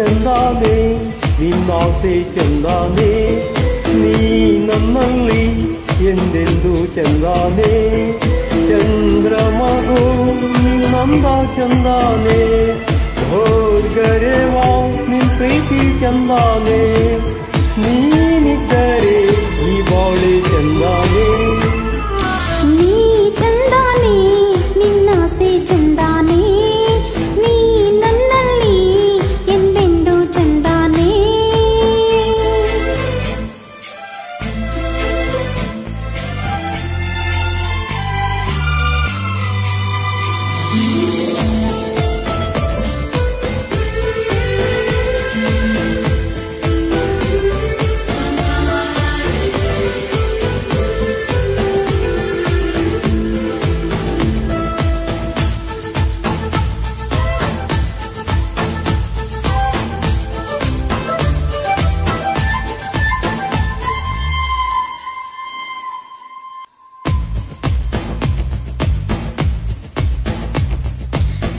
ಚಂದಾನೆ ನಿನ್ನಾಸೆ ಚಂದಾನೆ ನೀ ನನ್ನಲ್ಲಿ ಎಂದೆಂದು ಚಂದಾನೆ ಚಂದ್ರಮಗು ನಿನ್ನಂದ ಚಂದಾನೆ ಹೋರ್ಗರೆವಾ ನಿನ್ ಪ್ರೀತಿ ಚಂದಾನೆ ನೀನಿದ್ದರೆ ಈ ಬಾಳೆ ಚಂದಾನೆ ನೀ ಚಂದಾನೆ ನಿನ್ನಾಸೆ ಚಂದಾನೆ ನೀ ನನ್ನಲ್ಲಿ ಎಂದೆಂದು ಚಂದಾನೆ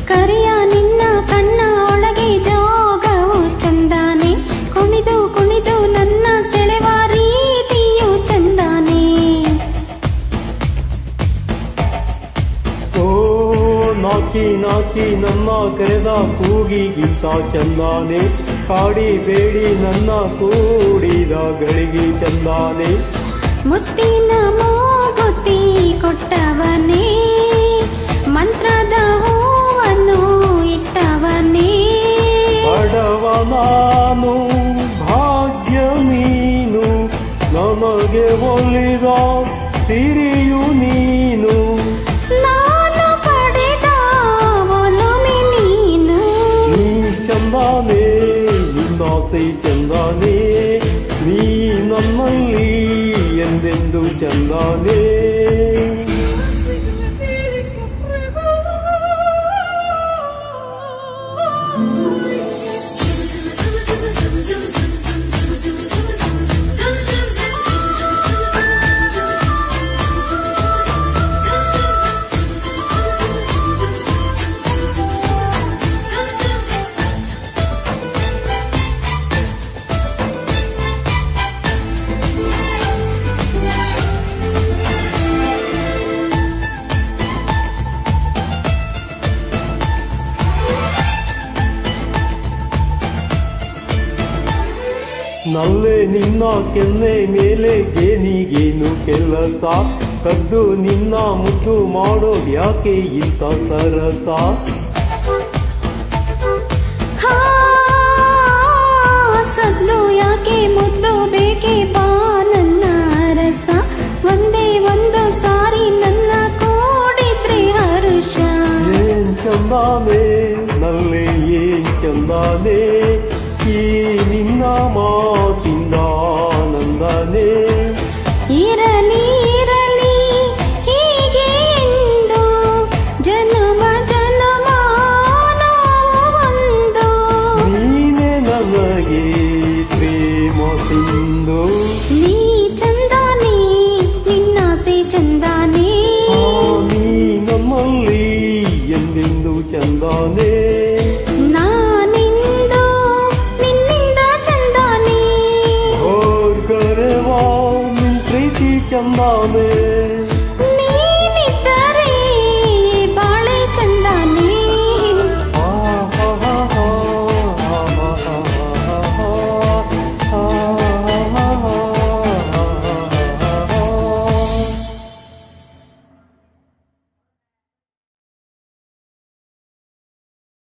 ಕರೆಯ ನಿನ್ನ ಕಣ್ಣ ಒಳಗೆ ಜೋಗವು ಚಂದಾನೆ ಕುಣಿದು ಕುಣಿದು ನನ್ನ ಸೆಳೆವ ರೀತಿಯು ಚಂದಾನೆ ಓ ನಾಚಿ ನಾಚಿ ನನ್ನ ಕರೆದ ಕೂಗಿಗಿಂತ ಚಂದಾನೆ ಕಾಡಿಬೇಡಿ ನನ್ನ ಕೂಡಿದ ಗಳಿಗೆ ಚಂದಾನೆ ಮುತ್ತಿನ ಮೂಗುತಿ ಕೊಟ್ಟವನೇ ಮಂತ್ರದ ಹೂವನ್ನು ಇಟ್ಟವನೇ ಬಡವ ನಾನು ಭಾಗ್ಯ ನೀನು ನಮಗೆ ಒಲಿದ ಸಿರಿಯು ನೀನು ನಾನು ಪಡೆದ ಒಲುಮೆ ನೀನು ನೀ ಚಂದಾನೆ ನಿನ್ನಾಸೆ ಚಂದಾನೆ ನೀ ನನ್ನಲ್ಲಿ ಎಂದೆಂದು ಚಂದಾನೆ ನಲ್ಲೆ ನಿನ್ನ ಕೆನ್ನೆ ಮೇಲೆ ಗೇನಿಗೇನು ಕೆಲಸ ಕದ್ದು ನಿನ್ನ ಮುದ್ದು ಮಾಡೋದ್ಯಾಕೆ ಇಂಥ ಸರಸ ಸದ್ದು ಯಾಕೆ ಮುದ್ದು ಬೇಕೆ ಬಾ ನನ್ನ ರಸ ಒಂದೇ ಒಂದು ಸಾರಿ ನನ್ನ ಕೂಡಿದ್ರೆ ಹರುಷ ಏನ್ ಚಂದಾನೆ ನಲ್ಲೆ ಏನ್ ಚಂದಾನೆ ಈ ನಿನ್ನ ಮಾತಿಂದ ನಂದನೆ ಇರಲಿ ಇರಲಿ ಹೀಗೆ ಎಂದು ಜನ್ಮ ಜನ್ಮ ಒಂದು ನೀನೆ ನನಗೆ ಪ್ರೇಮ ಸಿಂಧು ನೀ ಚಂದಾನೆ ನಿನ್ನಾಸೆ ಚಂದಾನೆ ನೀ ನಮ್ಮಲ್ಲಿ ಎಂದೆಂದು ಚಂದಾನೆ ಚಂದಾನೆ